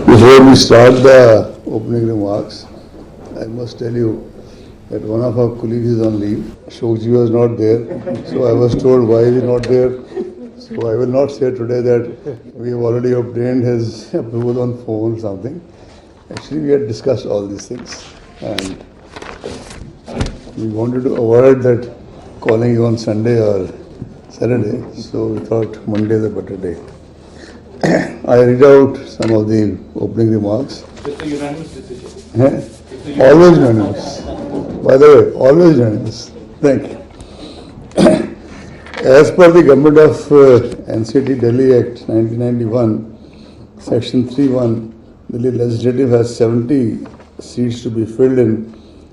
Before we start the opening remarks, I must tell you that one of our colleagues is on leave. Shokji was not there, so I was told why he is not there. So I will not say today that we have already obtained his approval on phone or something. Actually, we had discussed all these things and we wanted to avoid that calling you on Sunday or Saturday, so we thought Monday is a better day. I read out some of the opening remarks. It's a unanimous decision. Always unanimous. By the way, always unanimous. Thank you. As per the Government of NCT Delhi Act 1991, Section 3(1), Delhi Legislative has 70 seats to be filled in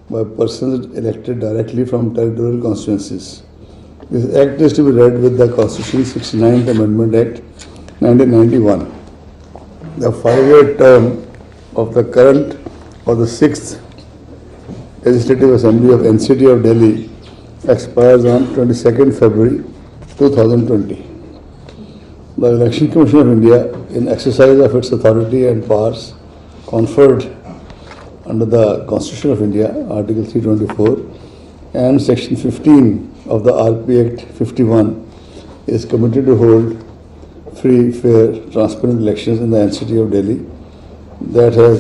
by persons elected directly from territorial constituencies. This act is to be read with the Constitution 69th Amendment Act 1991. The 5-year term of the current or the 6th Legislative Assembly of NCT of Delhi expires on 22nd February 2020. The Election Commission of India, in exercise of its authority and powers conferred under the Constitution of India, Article 324, and Section 15 of the RP Act 51, is committed to hold free, fair, transparent elections in the NCT of Delhi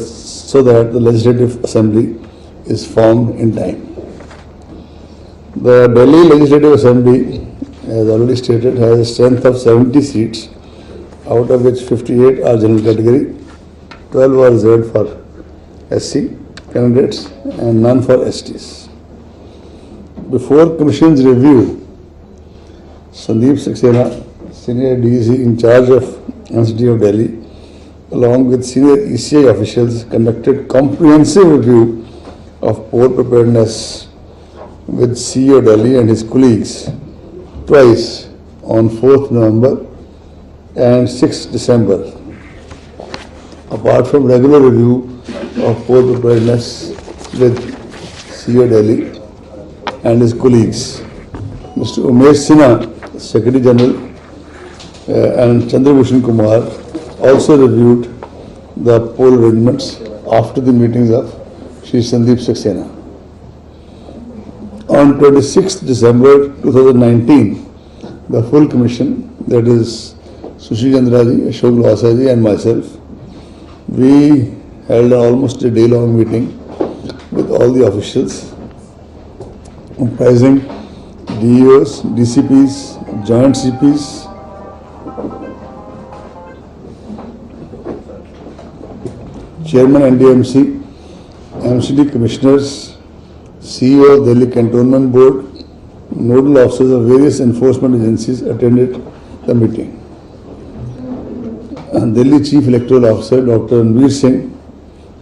so that the Legislative Assembly is formed in time. The Delhi Legislative Assembly, as already stated, has a strength of 70 seats, out of which 58 are general category, 12 are reserved for SC candidates and none for STs. Before Commission's review, Sandeep Saxena, Senior DEC in charge of NCT of Delhi, along with senior ECI officials, conducted comprehensive review of poll preparedness with CEO Delhi and his colleagues twice on 4th November and 6th December. Apart from regular review of poll preparedness with CEO Delhi and his colleagues, Mr. Umesh Sinha, Secretary General, and Chandrabhushan Kumar also reviewed the poll arrangements after the meetings of Shri Sandeep Saxena. On 26th December 2019, the full commission, that is Sushil Chandra ji, Ashok Lavasa ji and myself, we held almost a day-long meeting with all the officials comprising DEOs, DCPs, Joint CPs, Chairman NDMC, MCD Commissioners, CEO of Delhi Cantonment Board, nodal officers of various enforcement agencies attended the meeting. And Delhi Chief Electoral Officer Dr. Ranveer Singh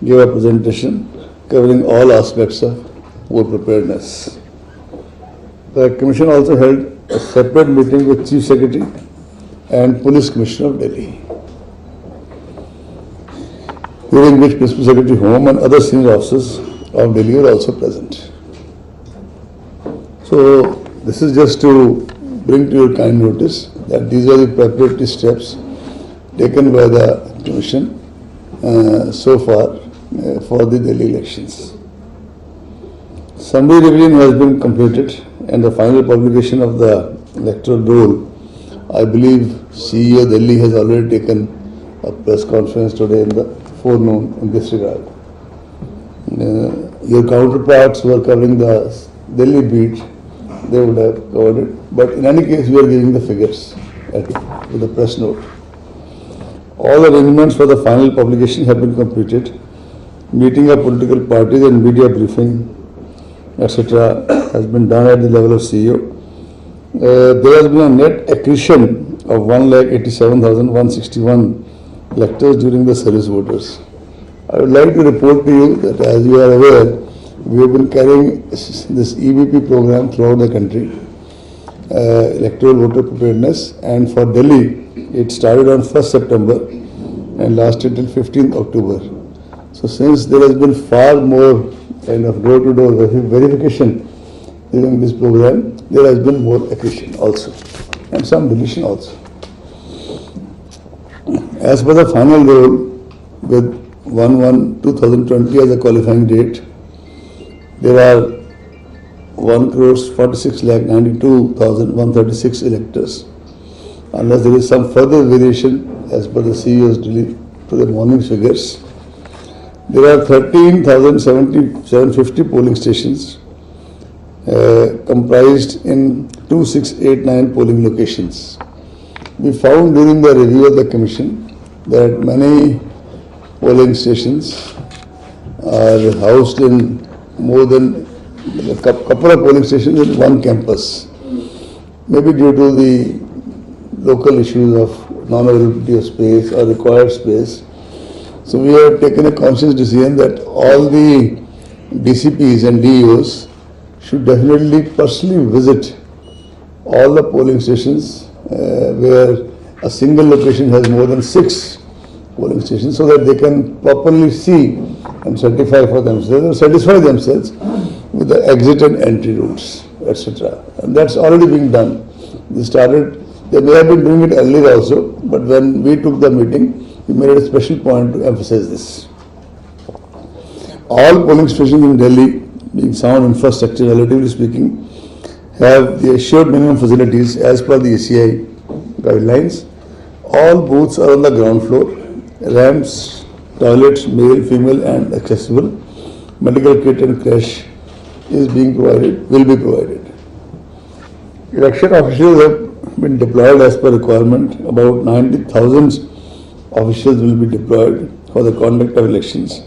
gave a presentation covering all aspects of poll preparedness. The Commission also held a separate meeting with Chief Secretary and Police Commissioner of Delhi, during which Principal Secretary Home and other senior officers of Delhi were also present. So this is just to bring to your kind notice that these are the preparatory steps taken by the Commission so far for the Delhi elections. Summary revision has been completed and the final publication of the electoral roll, I believe CEO Delhi has already taken a press conference today in the forenoon in this regard. Your counterparts who are covering the Delhi beat, they would have covered it. But in any case, we are giving the figures with the press note. All arrangements for the final publication have been completed. Meeting of political parties and media briefing, etc. has been done at the level of CEO. There has been a net accretion of 1,87,161 electors during the service voters. I would like to report to you that, as you are aware, we have been carrying this EVP program throughout the country, electoral voter preparedness, and for Delhi it started on 1st September and lasted till 15th October. So since there has been far more kind of door-to-door verification during this program, there has been more accretion also and some deletion also. As per the final rule, with 1/1/2020 as a qualifying date, there are 1,46,92,136 electors. Unless there is some further variation as per the CEO's delay to the morning figures, there are 13,750 polling stations comprised in 2,689 polling locations. We found during the review of the commission that many polling stations are housed in more than a couple of polling stations in one campus, maybe due to the local issues of non-availability of space or required space. So we have taken a conscious decision that all the DCPs and DEOs should definitely personally visit all the polling stations where a single location has more than 6 polling stations, so that they can properly see and certify for themselves or satisfy themselves with the exit and entry routes, etc. And that's already being done. They may have been doing it earlier also, but when we took the meeting, we made a special point to emphasize this. All polling stations in Delhi, being sound infrastructure, relatively speaking, have the assured minimum facilities as per the ACI guidelines. All booths are on the ground floor. Ramps, toilets, male, female and accessible. Medical kit and creche is being provided, will be provided. Election officials have been deployed as per requirement. About 90,000 officials will be deployed for the conduct of elections.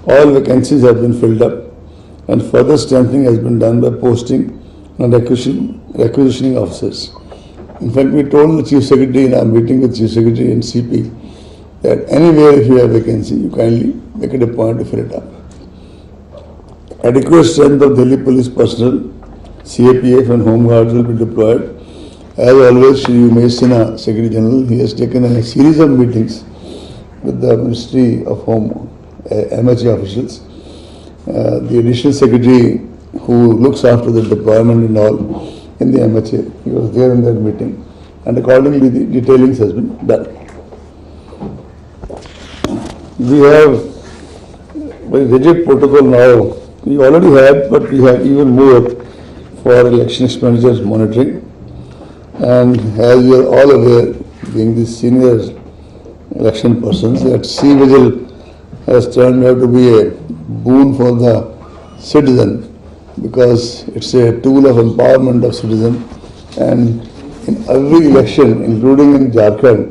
All vacancies have been filled up and further strengthening has been done by posting and requisitioning officers. In fact, we told the Chief Secretary in our meeting with Chief Secretary and CP that anywhere if you have vacancy, you kindly make it a point to fill it up. Adequate strength of Delhi police personnel, CAPF and Home Guards will be deployed. As always, Shri Umesh Sinha, Secretary General, he has taken a series of meetings with the Ministry of Home, MHA officials. The additional secretary who looks after the deployment and all in the MHA, he was there in that meeting, and accordingly the detailings has been done. We have very rigid protocol now. We already had, but we have even more for election expenditures monitoring. And as we are all aware, being the senior election persons, that C-Vigil has turned out to be a boon for the citizen, because it's a tool of empowerment of citizen. And in every election, including in Jharkhand,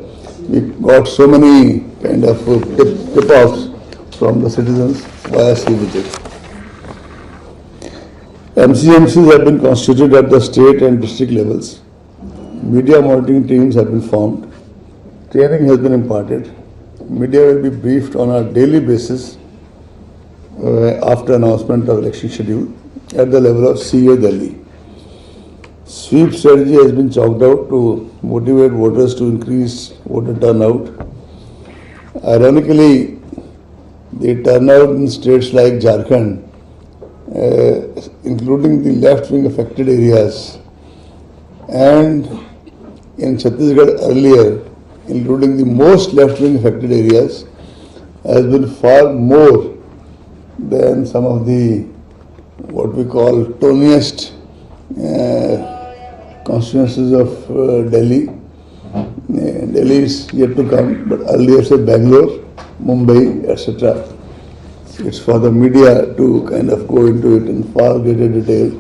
we got so many kind of tip-offs from the citizens via C-Vigil. MCMCs have been constituted at the state and district levels. Media monitoring teams have been formed. Training has been imparted. Media will be briefed on a daily basis after announcement of election schedule at the level of CEO Delhi. Sweep strategy has been chalked out to motivate voters to increase voter turnout. Ironically, the turnout in states like Jharkhand, including the left-wing affected areas, and in Chhattisgarh earlier, including the most left-wing affected areas, has been far more than some of the what we call toniest constituencies of Delhi. Delhi is yet to come, but earlier say Bangalore, Mumbai, etc. It's for the media to kind of go into it in far greater detail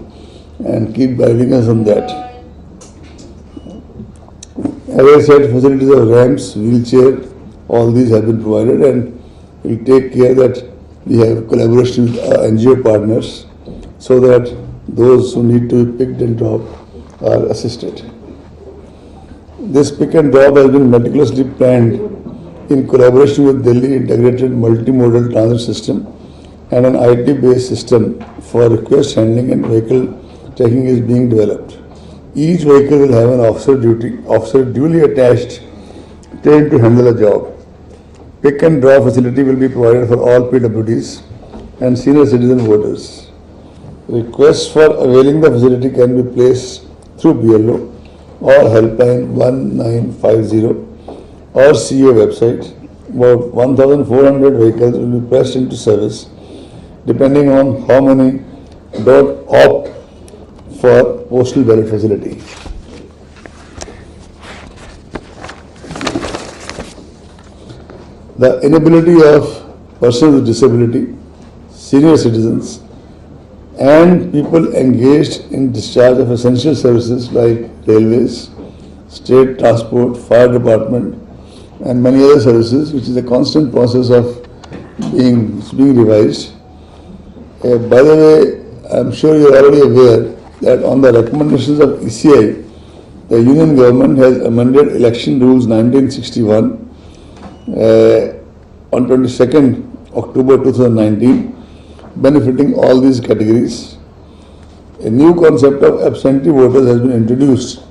and keep guiding us on that. As I said, facilities of ramps, wheelchair, all these have been provided, and we'll take care that we have collaboration with our NGO partners so that those who need to be picked and dropped are assisted. This pick and drop has been meticulously planned in collaboration with Delhi Integrated Multimodal Transit System, and an IT-based system for request handling and vehicle tracking is being developed. Each vehicle will have an officer duly attached, trained to handle a job. Pick and draw facility will be provided for all PWDs and senior citizen voters. Requests for availing the facility can be placed through BLO or helpline 1950 or CA website. About 1,400 vehicles will be pressed into service, depending on how many opt for postal ballot facility. The inability of persons with disability, senior citizens, and people engaged in discharge of essential services like railways, state transport, fire department, and many other services, which is a constant process of being revised. By the way, I'm sure you're already aware that on the recommendations of ECI, the Union Government has amended Election Rules 1961 on 22nd October 2019, benefiting all these categories. A new concept of absentee voters has been introduced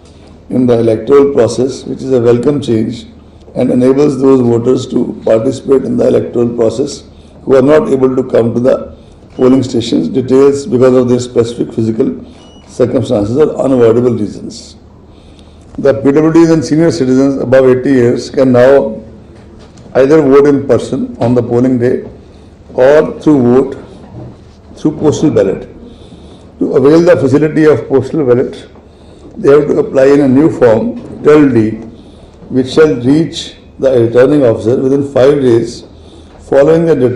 in the electoral process, which is a welcome change and enables those voters to participate in the electoral process who are not able to come to the polling stations, details because of their specific physical circumstances or unavoidable reasons. The PWDs and senior citizens above 80 years can now either vote in person on the polling day or through postal ballot. To avail the facility of postal ballot, they have to apply in a new form, 12D, which shall reach the returning officer within 5 days following the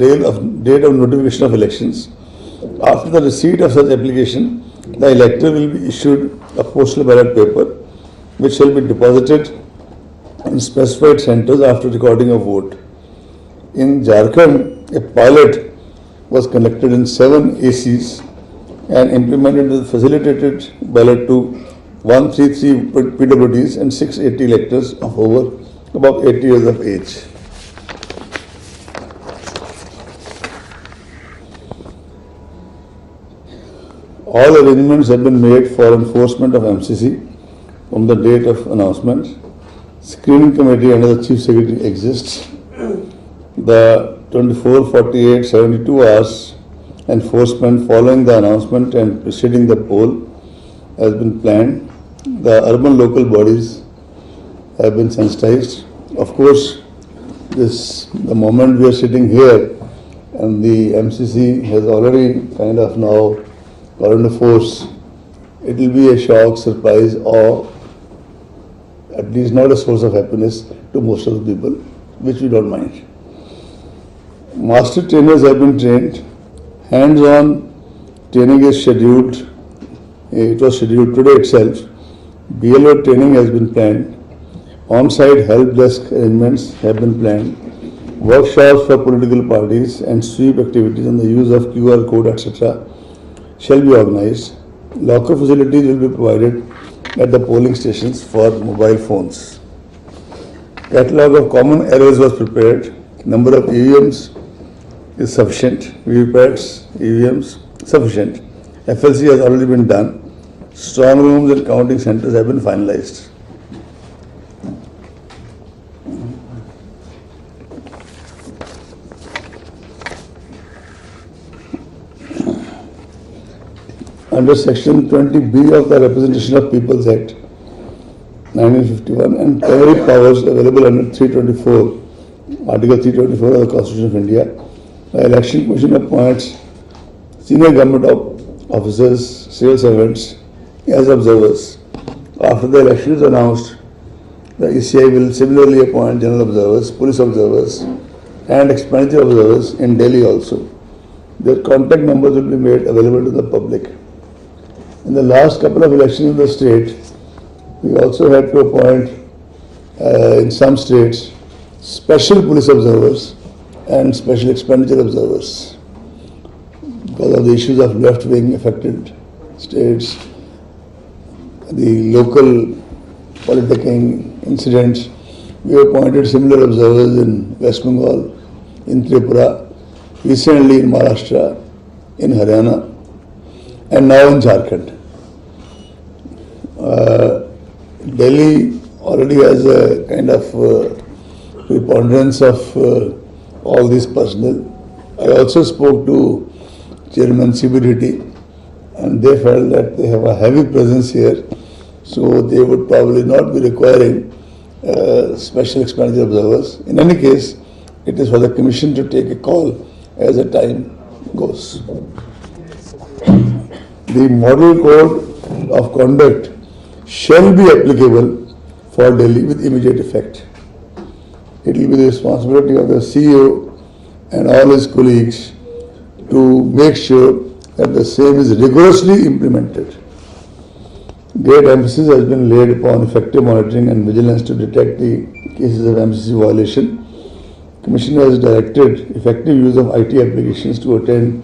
date of notification of elections. After the receipt of such application, the elector will be issued a postal ballot paper, which shall be deposited in specified centers after recording of vote. In Jharkhand, a pilot was conducted in 7 ACs and implemented the facilitated ballot to 133 PWDs and 680 electors of above 80 years of age. All arrangements have been made for enforcement of MCC from the date of announcement. Screening committee under the Chief Secretary exists. The 24, 48, 72 hours enforcement following the announcement and preceding the poll has been planned. The urban local bodies have been sensitized. Of course, the moment we are sitting here and the MCC has already kind of now got into force, it will be a shock, surprise, or at least not a source of happiness to most of the people, which we don't mind. Master trainers have been trained. Hands-on training is scheduled. It was scheduled today itself. BLO training has been planned. On-site help desk arrangements have been planned. Workshops for political parties and sweep activities and the use of QR code, etc. shall be organized. Locker facilities will be provided at the polling stations for mobile phones. Catalogue of common errors was prepared. Number of EVMs is sufficient. VVPATs, EVMs sufficient. FLC has already been done. Strong rooms and counting centers have been finalized. Under Section 20B of the Representation of Peoples Act 1951 and plenary powers available under 324, Article 324 of the Constitution of India, the Election Commission appoints senior government officers, civil servants as observers. After the election is announced, the ECI will similarly appoint general observers, police observers, and expenditure observers in Delhi also. Their contact numbers will be made available to the public. In the last couple of elections in the state, we also had to appoint in some states special police observers and special expenditure observers because of the issues of left-wing affected states, the local politicking incidents. We appointed similar observers in West Bengal, in Tripura, recently in Maharashtra, in Haryana, and now in Jharkhand. Delhi already has a kind of preponderance of all these personnel. I also spoke to Chairman CBDT and they felt that they have a heavy presence here, so they would probably not be requiring special expenditure observers. In any case, it is for the Commission to take a call as the time goes. The model code of conduct shall be applicable for Delhi with immediate effect. It will be the responsibility of the CEO and all his colleagues to make sure that the same is rigorously implemented. Great emphasis has been laid upon effective monitoring and vigilance to detect the cases of MCC violation. Commission has directed effective use of IT applications to attend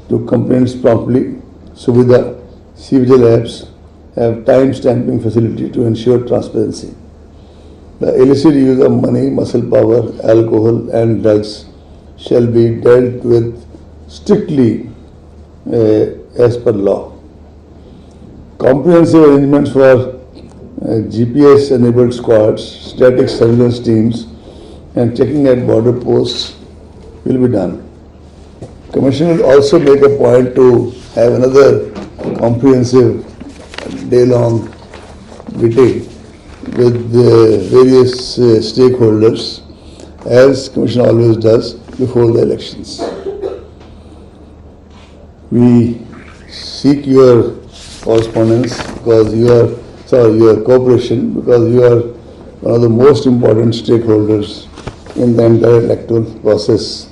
to complaints promptly. Suvidha, CVGL apps have time stamping facility to ensure transparency. The illicit use of money, muscle power, alcohol and drugs shall be dealt with strictly as per law. Comprehensive arrangements for GPS enabled squads, static surveillance teams and checking at border posts will be done. Commission will also make a point to have another comprehensive day-long meeting with various stakeholders, as Commission always does before the elections. We seek your correspondence because your cooperation, because you are one of the most important stakeholders in the entire electoral process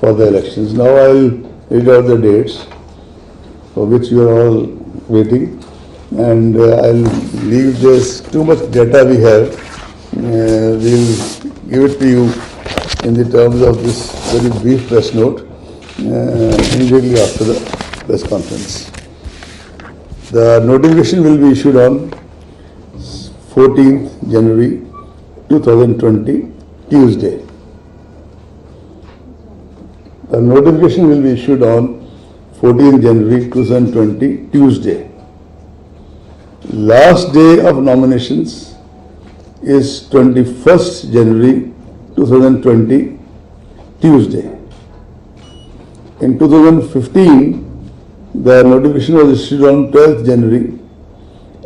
for the elections. Now I will read out the dates for which you are all waiting, and I'll leave this too much data we have. We'll give it to you in the terms of this very brief press note immediately after the press conference. The notification will be issued on 14th January 2020, Tuesday. The notification will be issued on 14th January 2020, Tuesday. Last day of nominations is 21st January 2020, Tuesday. In 2015, the notification was issued on 12th January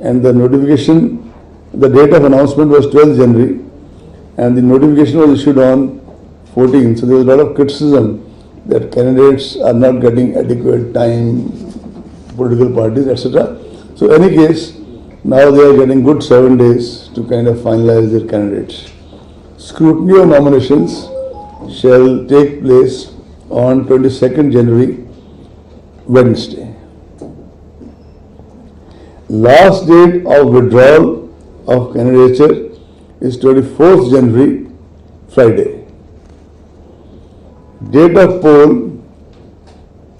and the date of announcement was 12th January and the notification was issued on 14th. So there was a lot of criticism that candidates are not getting adequate time, political parties, etc. So in any case, now they are getting good 7 days to kind of finalize their candidates. Scrutiny of nominations shall take place on 22nd January, Wednesday. Last date of withdrawal of candidature is 24th January, Friday. Date of poll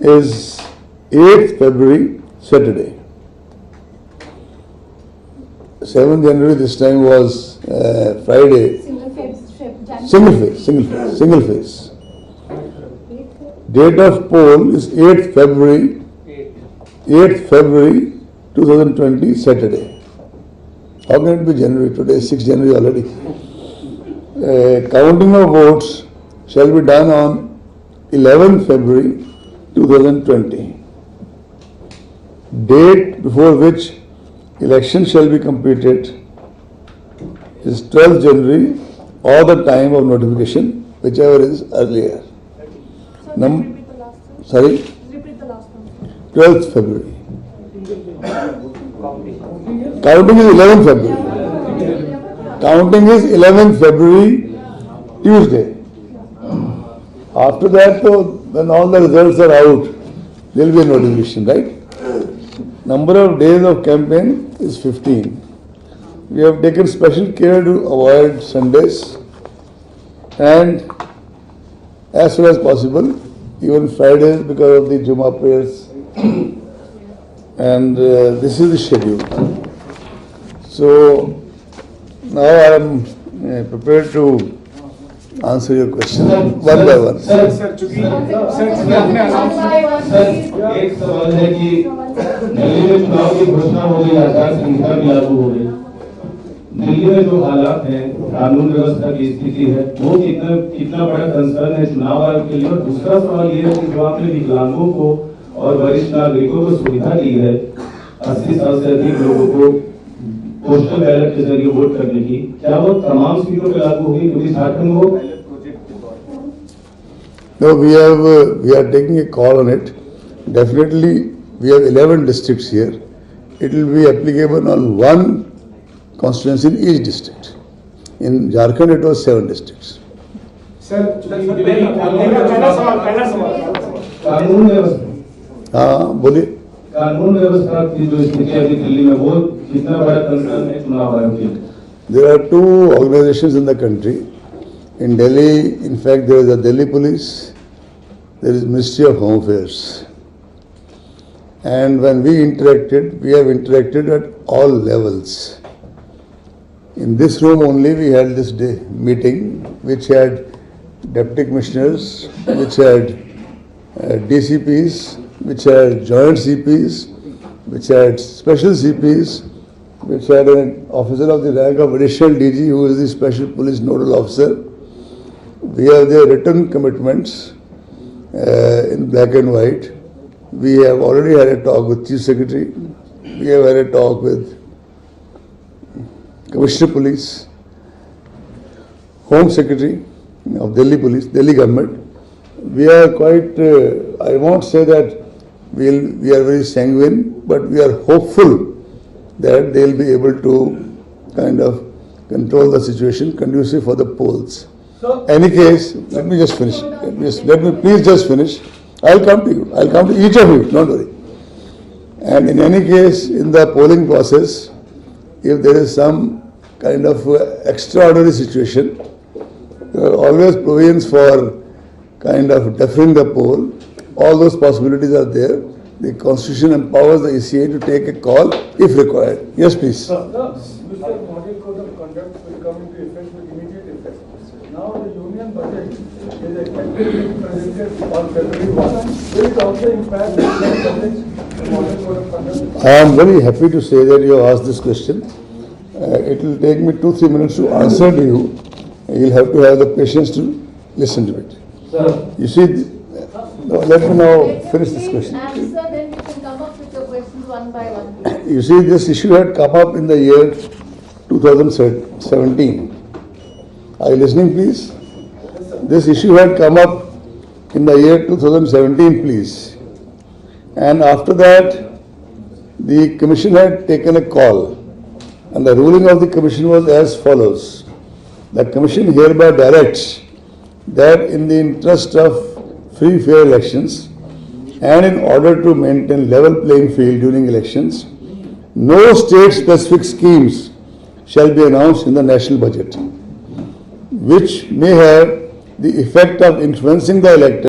is 8th February, Saturday. 7th January this time was Friday. Single phase. Date of poll is 8th February 2020, Saturday. How can it be January? Today is 6th January already. Counting of votes shall be done on 11th February 2020. Date before which election shall be completed is 12th January or the time of notification, whichever is earlier. Sorry? Repeat the last one. 12th February. Counting is 11th February. Counting is 11th February, Tuesday. After that, when all the results are out, there will be a notification, right? Number of days of campaign is 15. We have taken special care to avoid Sundays and as soon as possible, even Fridays because of the Jummah prayers. And this is the schedule. So now I am prepared to answer your question one by one. Sir चूंकि आपने एक सवाल है कि दिल्ली में चुनाव की घोषणा हो गई, आचार संहिता भी लागू हो गई। दिल्ली में जो हालात हैं, कानून व्यवस्था की स्थिति है, वो कितना बड़ा कंसर्न है चुनाव आयोग के लिए। और दूसरा सवाल ये है कि जो आपने विकलांगों को और वरिष्ठ नागरिकों को सुविधा दी है, 80 साल से अधिक लोगों को पोस्टल बैलेट के जरिए वोट करने की, क्या वो तमाम सीटों पर लागू होगी? क्योंकि झारखंड में वो No, we are taking a call on it. Definitely, we have 11 districts here. It will be applicable on one constituency in each district. In Jharkhand, it was 7 districts. Sir पहला सवाल कानून व्यवस्था, हाँ बोलिए. कानून व्यवस्था की जो स्थिति है अभी दिल्ली में, वो कितना बड़ा कंसर्न है चुनाव आयोग के लिए? There are 2 organizations in the country. In Delhi, in fact, there is the Delhi Police, there is Ministry of Home Affairs. And when we interacted, we have interacted at all levels. In this room only, we had this day meeting, which had deputy commissioners, which had DCPs, which had joint CPs, which had special CPs, which had an officer of the rank of additional DG who is the special police nodal officer. We have their written commitments in black and white. We have already had a talk with Chief Secretary. We have had a talk with Commissioner Police, Home Secretary of Delhi Police, Delhi government. We are quite, I won't say that we are very sanguine, but we are hopeful that they will be able to kind of control the situation conducive for the polls. Any case, let me just finish. Let me please just finish. I'll come to you. I'll come to each of you. Don't worry. And in any case, in the polling process, if there is some kind of extraordinary situation, there are always provisions for kind of deferring the poll. All those possibilities are there. The Constitution empowers the ECA to take a call if required. Yes, please. Mr. Model Code of Conduct will come into effect with immediate effect. Now the union budget is expected to be presented on February 1. Will it also impact the Model Code of Conduct? I am very happy to say that you have asked this question. It will take me 2-3 minutes to answer to you. You will have to have the patience to listen to it. Sir, You see, let me now finish this question. Answer, then you can come up with your questions one by one. You see, this issue had come up in the year 2017. Are you listening, please? This issue had come up in the year 2017, please. And after that, the commission had taken a call. And the ruling of the commission was as follows. The commission hereby directs that in the interest of free fair elections and in order to maintain level playing field during elections, no state specific schemes shall be announced in the national budget, which may have the effect of influencing the electorate